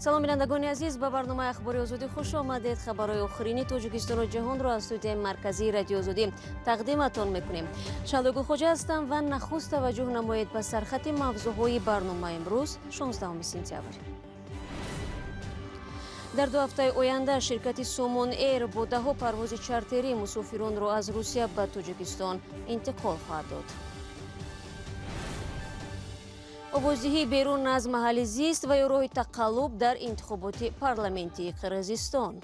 салом бинандагони азиз, ба барномаи ахбори озодӣ хуш омадед. хабарҳои охирини Тоҷикистону ҷаҳонро аз студияи марказии радиои озодӣ тақдиматон мекунем. Шалогу хоҷа ҳастам ва нахуст таваҷҷӯҳ намоед ба сархати мавзӯъҳои барномаи имрӯз 16 сентябр. дар 2 ҳафтаи оянда ширкати Somon Air бо даҳо парвози чартерӣ мусофиронро аз Русия ба Тоҷикистон интиқол хоҳад дод. овоздиҳии берун аз маҳалли зист ва ё роҳи тақаллуб дар интихоботи парламентии Қирғизистон.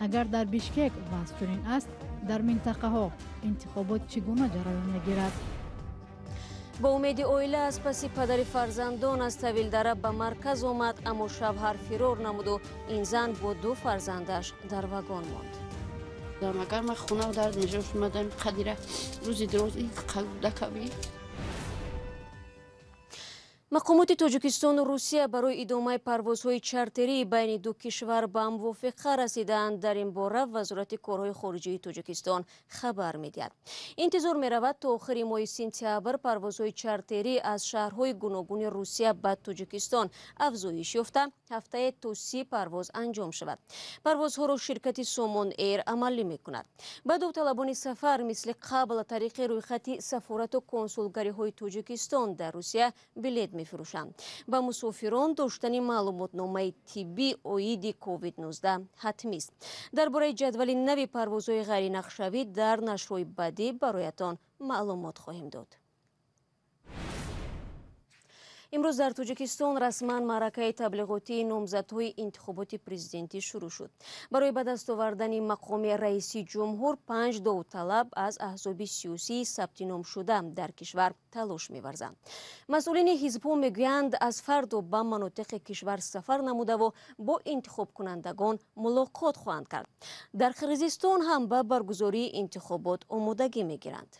агар дар Бишкек вазъ чунин аст, дар минтақаҳо интихобот чӣ гуна ҷараён мегирад? با امید اویله از پسی پدر فرزندان از طویلدره به مرکز آمد، اما شوهر فرار نمود و این زن با 2 فرزندش در واگن ماند. اگر من خونه و در نجاش اومدم قدیره روزی درازی دکوی. مقامات توجیکستان و روسیه برای ادامه پروازهای چارتری بین دو کشور به موافقه رسیدند. در این باره وزارت کارهای خارجه توجیکستان خبر می‌دهد. انتظار می‌رود تا آخر ماه سپتامبر پروازهای چارتری از شهرهای گوناگون روسیه به توجیکستان افزایش یافته هفته تا 30 پرواز انجام شود. پروازها را شرکت سومون ایر عملی می‌کند. به داوطلبان سفر مثل قبل طریق رویخط سفارت و کنسولگری‌های توجیکستان در روسیه بلیط می‌فروشند. با مسافران داشتن معلوماتنامه طبی اویدی کووید 19 حتمی است. درباره جدول نوی پروازهای غیر نقشه‌ای در نشرهای بعدی برایتان معلومات خواهیم داد. امروز در توجیکستان رسما معرکه تبلیغاتی نامزدهای انتخابات پرزیدنتی شروع شد. برای به دست آوردن مقام رئیس جمهور 5 داوطلب از احزاب سیاسی ثبت نام شده در کشور تلاش می‌ورزند. مسئولین حزب‌ها میگویند از فردا به مناطق کشور سفر نموده و با انتخاب کنندگان ملاقات خواهند کرد. در قرغیزستان هم به برگزاری انتخابات آمادگی می‌گیرند.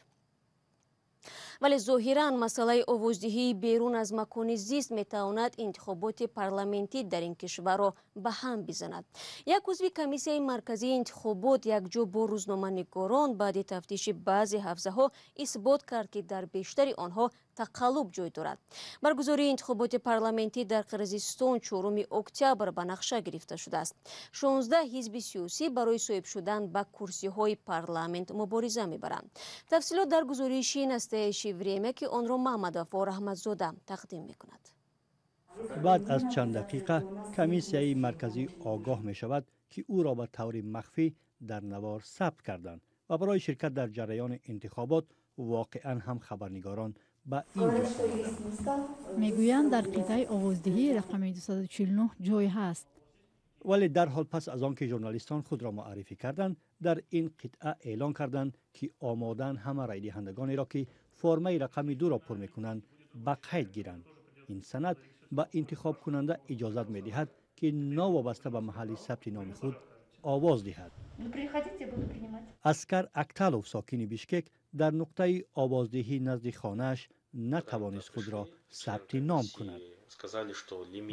ولی ظاهراً مسئله آوازدهی بیرون از مکان زیست میتواند انتخابات پارلمانتی در این کشور را به هم بزند. یک عضو کمیسیه مرکزی انتخابات یک جا با روزنامه‌نگاران بعد تفتیش بعضی حوزه‌ها اثبات کرد که در بیشتر آنها تقلب جای دارد. برگزاری انتخابات پارلمانتی در قرغیزستان 4 اکتبر به نقشه گرفته شده است. 16 حزب سیاسی برای صاحب شدن به کرسی‌های پارلمانت مبارزه می‌برند. تفصیلات در گزارش نستعلیق время که آن را محمد وفا رحمتزاده تقدیم می‌کند. بعد از چند دقیقه کمیسیه مرکزی آگاه می شود که او را به طور مخفی در نوار ثبت کردند و برای شرکت در جریان انتخابات واقعا هم خبرنگاران به اینجا آمدند. میگویند در قطعه آوازدهی رقم 249 جای هست. ولی در حال پس از آنکه ژورنالیستان خود را معرفی کردند، در این قطعه اعلان کردند که آمادن همه رای دهندگانی را که فرمه رقم 2 را پر می‌کنند به قید گیرند. این سند به انتخاب کننده اجازت می‌دهد که ناوابسته به محل ثبت نام خود آواز دهد. اسکر اکتالوف ساکن بیشکک در نقطه آوازدهی نزد خانه‌اش نتوانست خود را ثبت نام کند.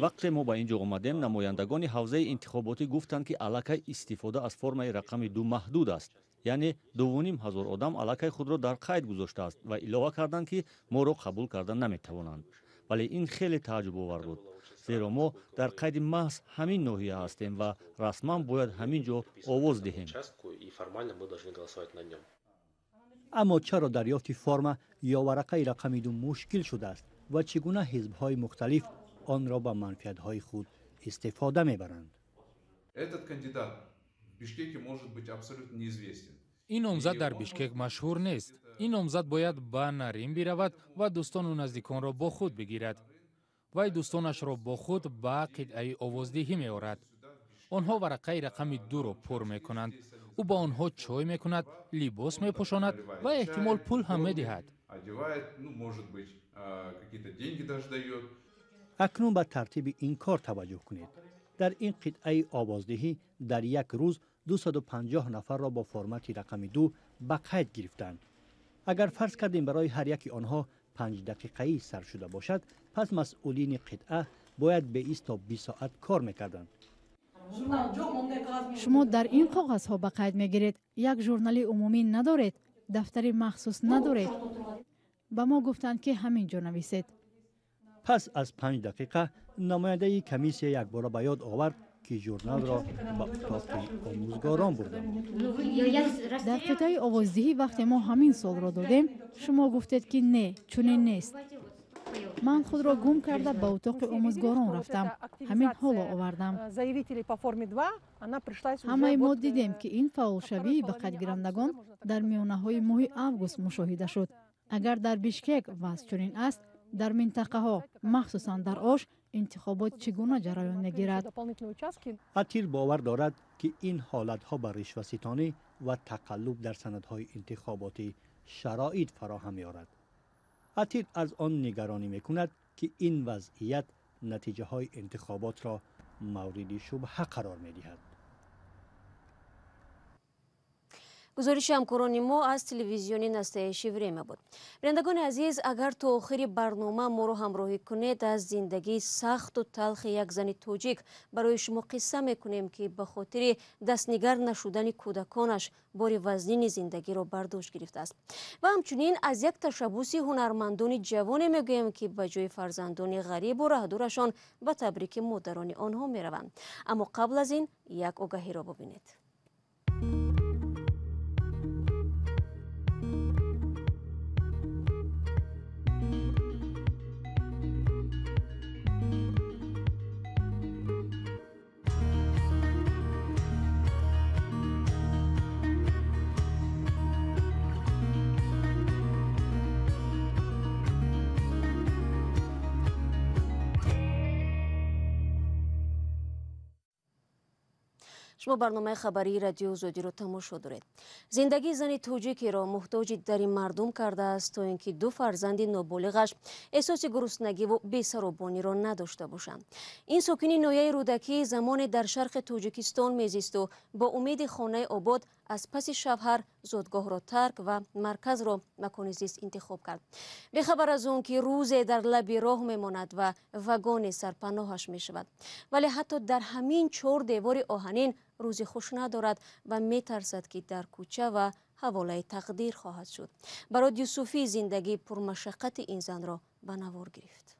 وقتی ما به اینجا آمدیم نمایندگان حوزه انتخاباتی گفتند که الکی استفاده از فرم رقم 2 محدود است. یعنی 2,500 آدم الکی خود را در قید گذاشته است و اضافه کردند که ما را قبول کردن نمیتوانند. ولی این خیلی تعجب آور بود. زیرا ما در قید محض همین ناحیه هستیم و رسما باید همین جا آواز دهیم. اما چرا دریافت فرم یا ورقه رقم 2 مشکل شده است و چگونه حزب‌های مختلف آن را به منفعت‌های خود استفاده می‌برند؟ این نامزد در بیشکک مشهور نیست. این نامزد باید به نرین برود و دوستان و نزدیکان را با خود بگیرد. و دوستانش را با خود به قطعه آوازدهی می‌آورد. آنها ورقه رقم 2 را پر می‌کنند. او با آنها چای می‌کند، لباس می‌پوشاند و احتمال پول هم می‌دهد. اکنون به ترتیب این کار توجه کنید. در این قطعه آوازدهی در یک روز 250 نفر را با فرمت رقم 2 به قید گرفتند. اگر فرض کردیم برای هر یک آنها 5 دقیقه‌ای سر شده باشد، پس مسئولین قطعه باید به 20 تا 20 ساعت کار می‌کردند. شما در این کاغذها به قید می‌گیرید. یک ژورنال عمومی ندارید، دفتر مخصوص ندارید. به ما گفتند که همینجا نویسید. پس از 5 دقیقه نماینده کمیسیه یک بار به یاد آورد که ژورنال را به اتاق آموزگاران برده بود. در قطعه آوازدهی وقتی ما همین سال را دادیم شما گفتید که نه چنین نیست. من خود را گم کرده به اتاق آموزگاران رفتم. همین حال آوردم. همه ما دیدیم که این فعال شوی به قید گیرندگان در میانه های ماه اوگوست مشاهده شد. اگر در بیشکک وضع چنین است، در منطقه ها مخصوصا در آش انتخابات چگونه جریان میگیرد؟ اتیر باور دارد که این حالت ها به رشوه‌ستانی و تقلب در سندهای انتخاباتی شرایط فراهم می‌آورد. اتیر از آن نگرانی می‌کند که این وضعیت نتیجه های انتخابات را مورد شبهه قرار می‌دهد. گزارش همکاران ما از تلویزیون نستایشی وریمه بود. بینندگان عزیز، اگر تا آخر برنامه ما رو همراهی کنید، از زندگی سخت و تلخ یک زن توجیک برای شما قصه میکنیم که به خاطر دستنگر نشدن کودکانش بار وزنین زندگی را برداشت گرفته است. و همچنین از یک تشبوس هنرمندان جوان میگویم که به جای فرزندان غریب و رهدورشان به تبریک مادران آنها میروند. اما قبل از این یک آگهی را ببینید. شما برنامه خبری رادیو زودی رو تماشا دارید. زندگی زن توجیکی را محتاج در مردم کرده است تا اینکه 2 فرزند نابالغش احساس گرسنگی و بی‌سروبانی را نداشته باشند. این ساکن ناحیه رودکی زمان در شرق تاجیکستان میزیست و با امید خانه آباد از پس شوهر زادگاه را ترک و مرکز را مکان زیست انتخاب کرد. به خبر از اون که روزی در لب راه میماند و واگن سرپناهش می شود. ولی حتی در همین 4 دیوار آهنین روزی خوش ندارد و می ترسد که در کوچه و حواله تقدیر خواهد شد. برای یوسفی زندگی پرمشقت این زن را به نوار گرفت.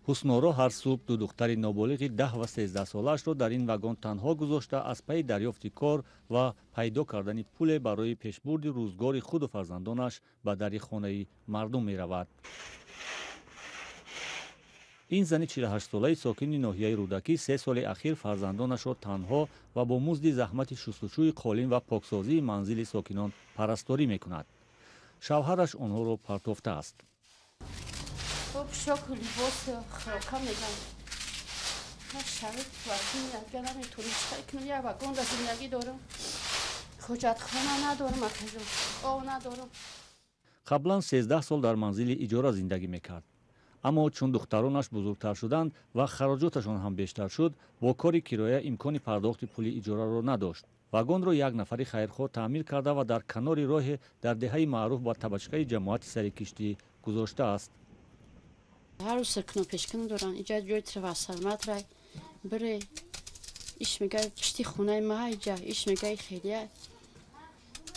حسنارا هر صبح 2 دختر نابالغ 10 و 13 سالش را در این واگن تنها گذاشته از پی دریافت کار و پیدا کردن پول برای پیشبرد روزگار خود و فرزندانش به در خانه مردم می رود. این زن 48 ساله ساکن ناحیه رودکی 3 سال اخیر فرزندانش را تنها و با مزد زحمت شستشوی قالین و پاکسازی منزل ساکنان پرستاری می کند. شوهرش آنها را پرتافته است. خب شکل لباس خاکا میدن. من شرط وزنی از گلم توریسته کنم یه واگن در زندگی دارم. حجت خانه ندارم اخیجان. آب ندارم. قبلا 13 سال در منزل اجاره زندگی میکرد. اما چون دخترانش بزرگتر شدند و خراجاتشان هم بیشتر شد، با کار کرایه امکان پرداخت پول اجاره را نداشت. واگن را یک نفر خیرخواه تعمیر کرده و در کنار راه در دهه معروف با طبقه جماعت سر کشتی گذاشته است. هر روز سرکنو پیشکنو دارن اینجا جوی ترواسرمت رای بره ایش میگه پشتی خونه ما اینجا ایش میگه خیلیه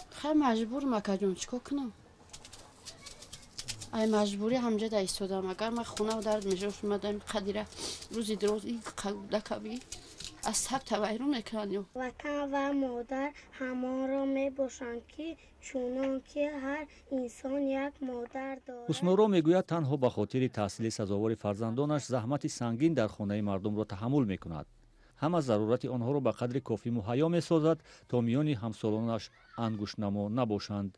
خیلی مجبور مکه جون چکو کنم ای مجبوری همجا دا ایستادم اگر من خونه و درد میشه اومدم قدیره روزی دروز این دکبی از سب تویرو میکنم وطن و مادر همان را میباشند که چونان که هر انسان یک مادر دارد. حسنارا میگوید تنها به خاطر تحصیل سزاوار فرزندانش زحمت سنگین در خانه مردم را تحمل میکند. هم از ضرورت آنها را به قدر کافی مهیا میسازد تا میان همسالانش انگشتنما نباشند.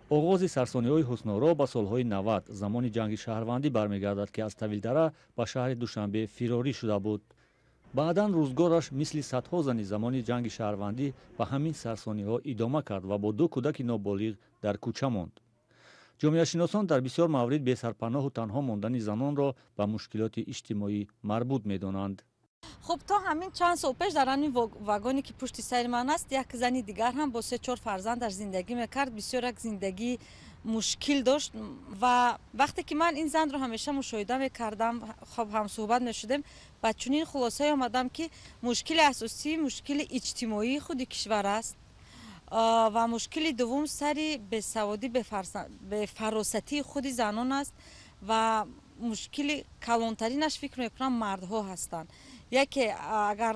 آغاز سرسانی‌های حسنارا به سالهای 90 زمان جنگ شهروندی برمیگردد که از طویلدره به شهر دوشنبه فراری شده بود. بعداً روزگارش مثل صدها زن زمان جنگ شهروندی به همین سرسانی‌ها ادامه کرد و با 2 کودک نابالغ در کوچه ماند. جامعه شناسان در بسیار موارد به سرپناه و تنها ماندن زنان را به مشکلات اجتماعی مربوط می‌دانند. خب تا همین چند سال پیش در همین واگنی که پشت سر من است یک زنی دیگر هم با 3-4 فرزندش زندگی میکرد. بسیار یک زندگی مشکل داشت و وقتی که من این زن رو همیشه مشاهده میکردم خب هم صحبت میشدیم و چنین خلاصه آمدم که مشکل اساسی مشکل اجتماعی خود کشور است و مشکل دوم سری بیسوادی به فراستی خود زنان است و مشکل کلانترینش فکر میکنم مردها هستند. یکی اگر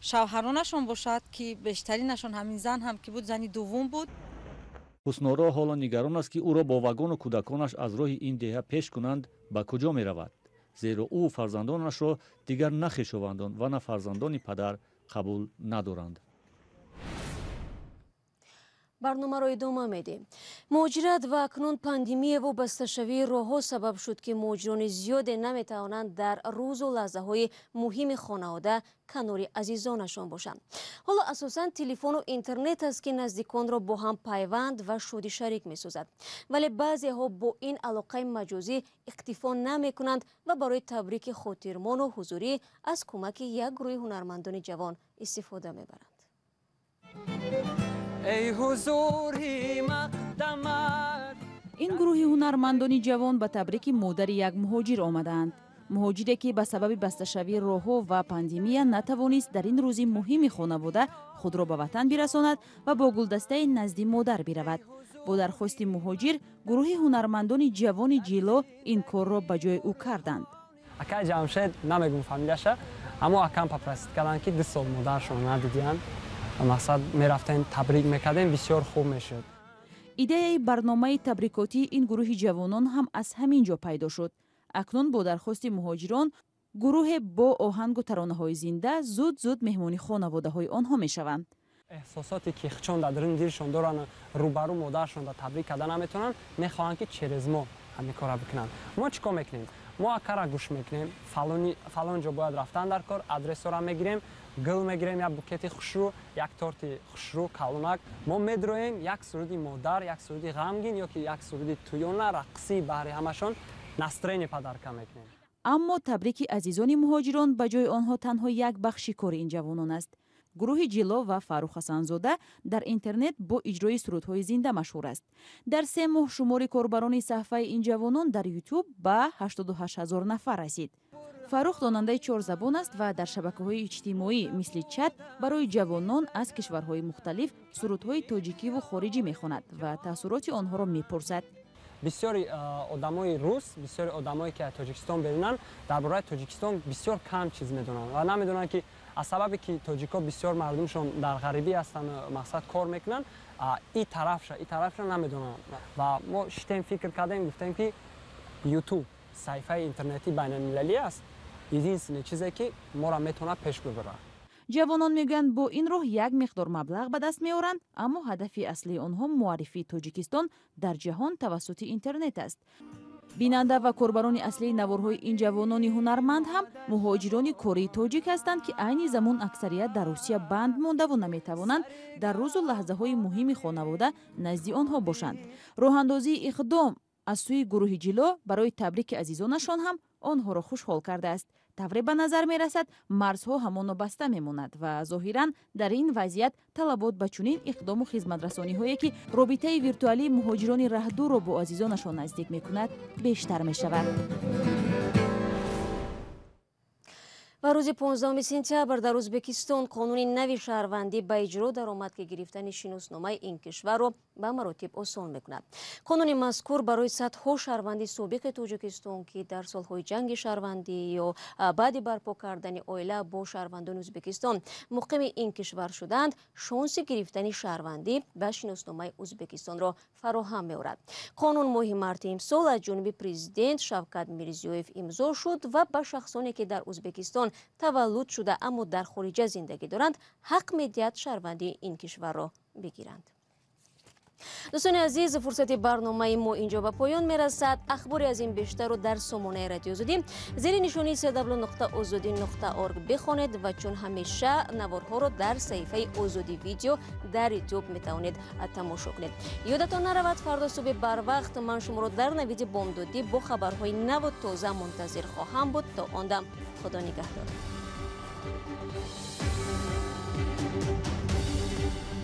شوهرانشان باشد که بیشترینشان همین زن هم که بود زنی دوم بود. ҳуснора ҳоло нигарон аст ки ӯро бо вагону кӯдаконаш аз роҳи ин деҳа пеш кунанд ба куҷо меравад, зеро ӯ фарзандонашро дигар на хешовандон ва на фарзандони падар қабул надоранд. барномаро идома медем. муҳоҷират ва акнун пандемия вобасташавии роҳҳо сабаб шуд ки муҳоҷирони зиёде наметавонанд дар рӯзу лаҳзаҳои муҳими хонавода канори азизонашон бошанд. ҳоло асосан телефону интернет аст ки наздиконро бо ҳам пайванд ва шодӣ шарик месозад. вале баъзеҳо бо ин алоқаи маҷозӣ иқтифо намекунанд ва барои табрики хотирмону ҳузурӣ аз кӯмаки як гурӯҳи ҳунармандони ҷавон истифода мебаранд. ин гурӯҳи ҳунармандони ҷавон ба табрики модари як муҳоҷир омаданд. муҳоҷире ки ба сабаби басташавии роҳҳо ва пандемия натавонист дар ин рӯзи муҳими хонавода худро ба ватан бирасонад ва бо гулдастаи назди модар биравад. бо дархости муҳоҷир гурӯҳи ҳунармандони ҷавони ҷило ин корро ба ҷои ӯ карданд. акай ҷамшед намегум фамилияша, аммо акам папросид карданд ки 2 сол модаршон надидиянд. мақсад мерафтем табрик мекардем, бисёр хуб мешуд. идеяи барномаи табрикотии ин гурӯҳи ҷавонон ҳам аз ҳамин ҷо пайдо шуд. акнун бо дархости муҳоҷирон гурӯҳе бо оҳангу таронаҳои зинда зуд меҳмони хонаводаҳои онҳо мешаванд. эҳсосоте ки хичон дар даруни дилшон доранд, рӯбару модаршон да табрик карда наметавонанд, мехоҳанд ки через мо ҳамин кора бикунанд. мо чӣ кор мекунем? мо акара гӯш мекунем, фалон ҷо бояд рафтан дар кор, адресора мегирем, гул мегирем, як букети хушрӯ, як торти хушрӯ, калонак. мо медроем як суруди модар, як суруди ғамгин ёки як суруди туёна, рақсӣ баҳри ҳамашон настроение падарка мекунем. аммо табрики азизони муҳоҷирон ба ҷои онҳо танҳо як бахши кори ин ҷавонон аст. гурӯҳи ҷило ва фарух ҳасанзода дар интернет бо иҷрои сурудҳои зинда машҳур аст. дар 3 моҳ шумори корбарони саҳфаи ин ҷавонон дар YouTube ба 88 000 нафар расид. фарух донандаи 4 забон аст ва дар шабакаҳои иҷтимоӣ мисли чат барои ҷавонон аз кишварҳои мухталиф сурудҳои тоҷикиву хориҷӣ мехонад ва таъссуроти онҳоро мепурсад. бисёри одамои рус, бисёри одамое ки аз Тоҷикистон берунанд, дар бораи Тоҷикистон бисёр кам чиз медонанд ва намедонанд ки аз сабабе ки тоҷико бисёр мардумшон дар ғарибӣ ҳастанд, мақсад кор мекунанд, и тарафша намедонанд. ва мо шитем фикр кардем, гуфтем ки YouTube сайфаи интернетии байналмилалӣ аст, единственное чизе ки моро метавонад пеш бибарад. ҷавонон мегӯянд бо ин роҳ як миқдор маблағ ба даст меоранд, аммо ҳадафи аслии онҳо муаррифии Тоҷикистон дар ҷаҳон тавассути интернет аст. бинанда ва корбарони аслии наворҳои ин ҷавонони ҳунарманд ҳам муҳоҷирони кории тоҷик ҳастанд ки айни замон аксарият дар Русия банд мондаву наметавонанд дар рӯзу лаҳзаҳои муҳими хонавода назди онҳо бошанд. роҳандозии иқдом аз сӯи гурӯҳи ҷило барои табрики азизонашон ҳам онҳоро хушҳол кардааст. тавре ба назар мерасад марзҳо ҳамоно баста мемонад ва зоҳиран дар ин вазъият талабот ба чунин иқдому хизматрасониҳое ки робитаи виртуалии муҳоҷирони раҳдурро бо азизонашон наздик мекунад бештар мешавад. ва рӯзи 15 сентябр дар Ӯзбекистон қонуни нави шаҳрвандӣ ба иҷро даромад ки гирифтани шиносномаи ин кишварро ба маротиб осон мекунад. қонуни мазкур барои садҳо шаҳрванди собиқи Тоҷикистон ки дар солҳои ҷанги шаҳрвандӣ ё баъди барпо кардани оила бо шаҳрвандони Ӯзбекистон муқими ин кишвар шуданд, шонси гирифтани шаҳрвандӣ ба шиносномаи Ӯзбекистонро фароҳам меорад. қонун моҳи марти имсол аз ҷониби президент Шавкат Мирзиёев имзо шуд ва ба шахсоне ки дар Ӯзбекистон таваллуд шуда аммо дар хориҷа зиндагӣ доранд ҳақ медиҳад шаҳрвандии ин кишварро бигиранд. дӯстони азиз, фурсати барномаи мо инҷо ба поён мерасад. ахбори аз ин бештарро дар сомонаи радио Озодӣ зери нишони www.ozodi.org бихонед ва чун ҳамеша наворҳоро дар саҳифаи Озодӣ видео дар YouTube метавонед тамошо кунед. ёдатон наравад, фардо субҳи барвақт ман шуморо дар навиди бомдодӣ бо хабарҳои наву тоза мунтазир хоҳам буд. то он дам худо нигаҳдор.